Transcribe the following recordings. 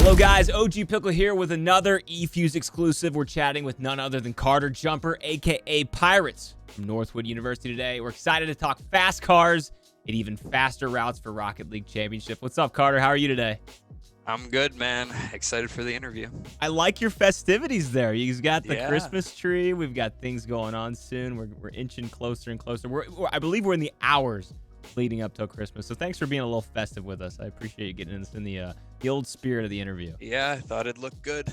Hello guys, OG Pickle here with another eFuse exclusive. We're chatting with none other than Carter Jumper, aka Pirates from Northwood University today. We're excited to talk fast cars and even faster routes for Rocket League Championship. What's up, Carter? How are you today? I'm good, man. Excited for the interview. I like your festivities there. You've got the Christmas tree. We've got things going on soon. We're inching closer and closer. I believe we're in the hours leading up till Christmas. So thanks for being a little festive with us. I appreciate you getting us in the old spirit of the interview. Yeah, I thought it'd look good.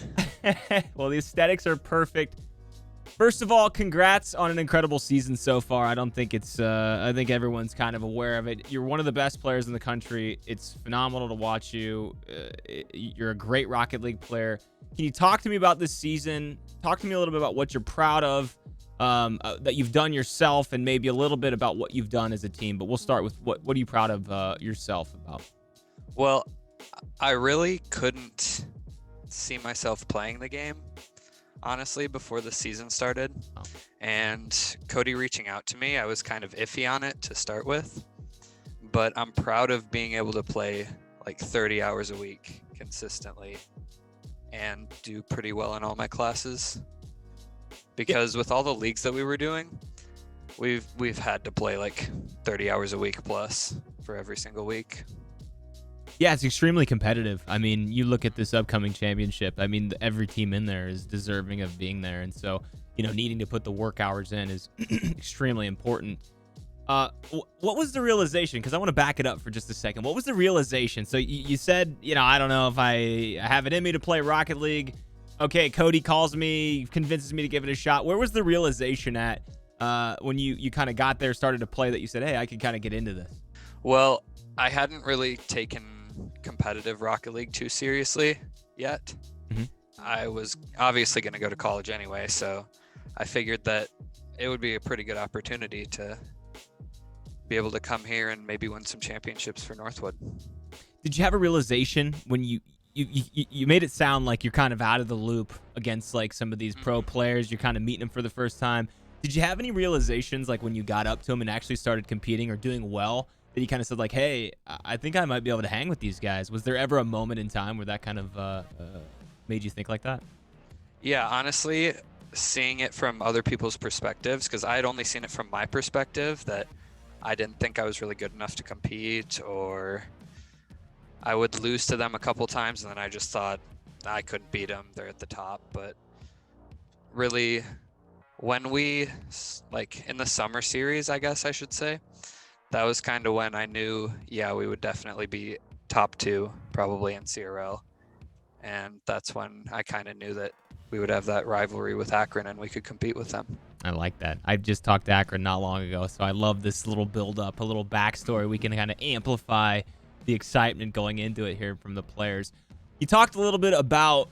Well, the aesthetics are perfect. First of all, congrats on an incredible season so far. I don't think it's I think everyone's kind of aware of it. You're one of the best players in the country. It's phenomenal to watch you. You're a great Rocket League player. Can you talk to me about this season? Talk to me a little bit about what you're proud of that you've done yourself, and maybe a little bit about what you've done as a team. But we'll start with what are you proud of yourself about? Well, I really couldn't see myself playing the game, honestly, before the season started. Oh. And Cody reaching out to me, I was kind of iffy on it to start with. But I'm proud of being able to play like 30 hours a week consistently and do pretty well in all my classes. Because with all the leagues that we were doing, we've had to play like 30 hours a week plus for every single week. Yeah, it's extremely competitive. I mean, you look at this upcoming championship. I mean, every team in there is deserving of being there. And so, needing to put the work hours in is extremely important. What was the realization? Because I want to back it up for just a second. What was the realization? So you said, I don't know if I have it in me to play Rocket League. Okay, Cody calls me, convinces me to give it a shot. Where was the realization at when you kind of got there, started to play, that you said, hey, I could kind of get into this? Well, I hadn't really taken competitive Rocket League too seriously yet. Mm-hmm. I was obviously going to go to college anyway, so I figured that it would be a pretty good opportunity to be able to come here and maybe win some championships for Northwood. Did you have a realization when you made it sound like you're kind of out of the loop against like some of these pro players? You're kind of meeting them for the first time. Did you have any realizations like when you got up to them and actually started competing or doing well, that you kind of said like, hey, I think I might be able to hang with these guys? Was there ever a moment in time where that kind of made you think like that? Yeah, honestly, seeing it from other people's perspectives, because I had only seen it from my perspective, that I didn't think I was really good enough to compete, or I would lose to them a couple times and then I just thought I couldn't beat them. They're at the top. But really, when we, like in the summer series, I guess I should say, that was kind of when I knew, yeah, we would definitely be top two, probably in CRL. And that's when I kind of knew that we would have that rivalry with Akron and we could compete with them. I like that. I just talked to Akron not long ago, so I love this little build-up, a little backstory. We can kind of amplify the excitement going into it here from the players. You talked a little bit about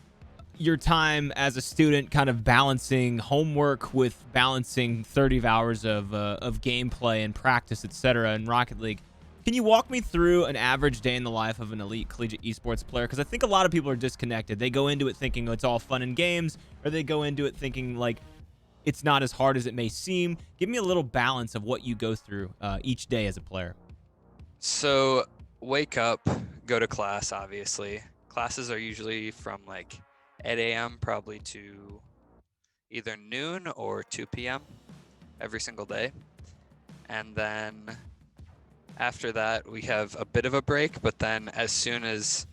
your time as a student, kind of balancing homework with balancing 30 hours of gameplay and practice, etc. in Rocket League. Can you walk me through an average day in the life of an elite collegiate esports player? Because I think a lot of people are disconnected. They go into it thinking it's all fun and games, or they go into it thinking like it's not as hard as it may seem. Give me a little balance of what you go through each day as a player. So wake up, go to class, obviously. Classes are usually from like 8 a.m. probably to either noon or 2 p.m. every single day. And then after that, we have a bit of a break, but then as soon as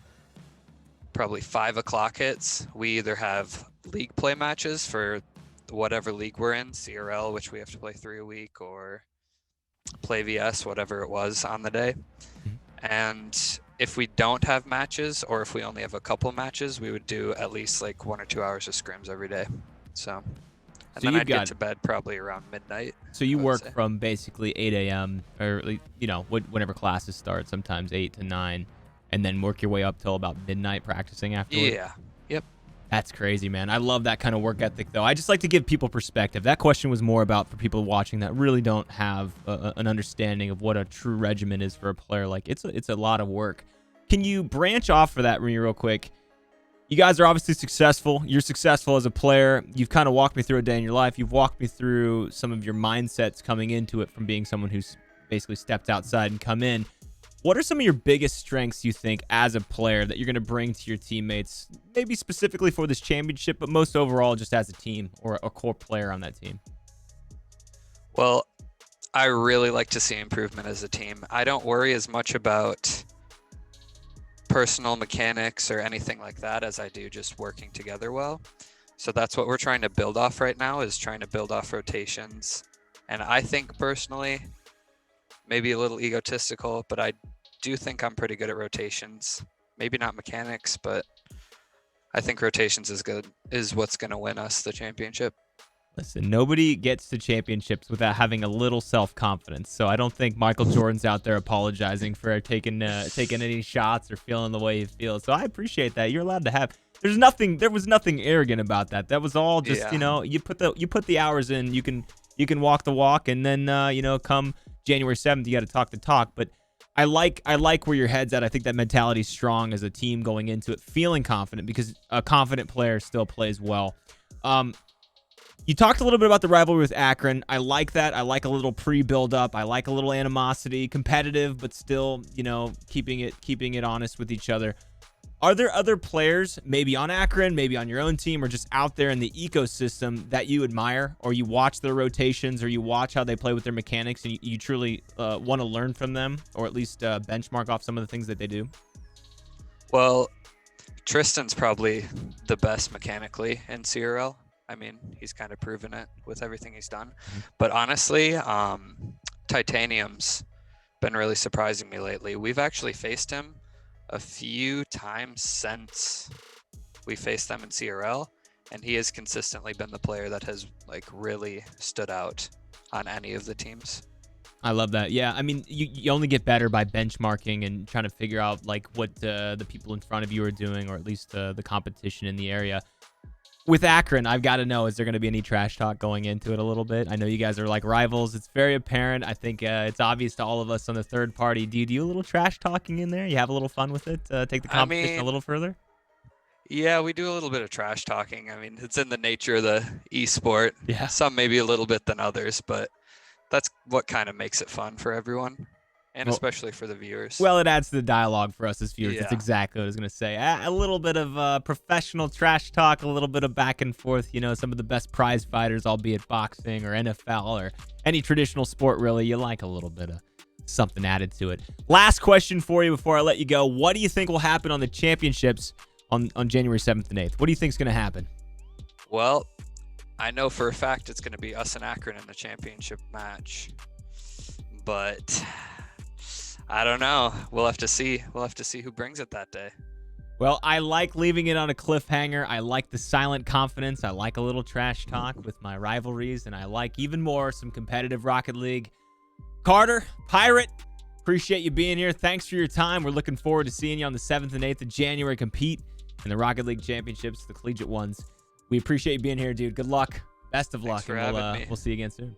probably 5 o'clock hits, we either have league play matches for whatever league we're in, CRL, which we have to play 3 a week, or play VS, whatever it was on the day. And if we don't have matches, or if we only have a couple matches, we would do at least like 1 or 2 hours of scrims every day. So then I'd get to bed probably around midnight. So you work from basically 8 a.m. or whenever classes start, sometimes 8 to 9, and then work your way up till about midnight practicing afterwards? Yeah. Yep. That's crazy, man. I love that kind of work ethic, though. I just like to give people perspective. That question was more about for people watching that really don't have an understanding of what a true regimen is for a player. Like, it's a lot of work. Can you branch off for that real quick? You guys are obviously successful. You're successful as a player. You've kind of walked me through a day in your life. You've walked me through some of your mindsets coming into it from being someone who's basically stepped outside and come in. What are some of your biggest strengths, you think, as a player that you're going to bring to your teammates, maybe specifically for this championship, but most overall just as a team or a core player on that team? Well, I really like to see improvement as a team. I don't worry as much about personal mechanics or anything like that as I do just working together well. So that's what we're trying to build off right now, is trying to build off rotations. And I think personally, maybe a little egotistical, but I do think I'm pretty good at rotations. Maybe not mechanics, but I think rotations is what's going to win us the championship. Listen, nobody gets to championships without having a little self-confidence. So I don't think Michael Jordan's out there apologizing for taking any shots or feeling the way he feels. So I appreciate that. You're allowed to have. There was nothing arrogant about that. That was all just, you put the hours in, you can walk the walk, and then come January 7th, you got to talk the talk. But I like where your head's at. I think that mentality's strong as a team going into it, feeling confident, because a confident player still plays well. You talked a little bit about the rivalry with Akron. I like that. I like a little pre-build up. I like a little animosity, competitive, but still, keeping it honest with each other. Are there other players, maybe on Akron, maybe on your own team, or just out there in the ecosystem that you admire, or you watch their rotations, or you watch how they play with their mechanics, and you truly want to learn from them, or at least benchmark off some of the things that they do? Well, Tristan's probably the best mechanically in CRL. I mean, he's kind of proven it with everything he's done. But honestly, Titanium's been really surprising me lately. We've actually faced him a few times since we faced them in CRL, and he has consistently been the player that has really stood out on any of the teams. I love that. Yeah, I mean, you only get better by benchmarking and trying to figure out what the people in front of you are doing, or at least the competition in the area. With Akron, I've got to know, is there going to be any trash talk going into it a little bit? I know you guys are like rivals. It's very apparent. I think it's obvious to all of us on the third party. Do you do a little trash talking in there? You have a little fun with it? Take the competition a little further? Yeah, we do a little bit of trash talking. I mean, it's in the nature of the esport. Yeah. Some maybe a little bit than others, but that's what kind of makes it fun for everyone. And especially for the viewers. Well, it adds to the dialogue for us as viewers. Yeah. That's exactly what I was going to say. A little bit of professional trash talk, a little bit of back and forth. Some of the best prize fighters, albeit boxing or NFL or any traditional sport, really. You like a little bit of something added to it. Last question for you before I let you go. What do you think will happen on the championships on January 7th and 8th? What do you think is going to happen? Well, I know for a fact it's going to be us and Akron in the championship match. But I don't know. We'll have to see. We'll have to see who brings it that day. Well, I like leaving it on a cliffhanger. I like the silent confidence. I like a little trash talk with my rivalries, and I like even more some competitive Rocket League. Carter, Pirate, appreciate you being here. Thanks for your time. We're looking forward to seeing you on the 7th and 8th of January compete in the Rocket League Championships, the collegiate ones. We appreciate you being here, dude. Good luck. Best of luck. Thanks for having me. We'll see you again soon.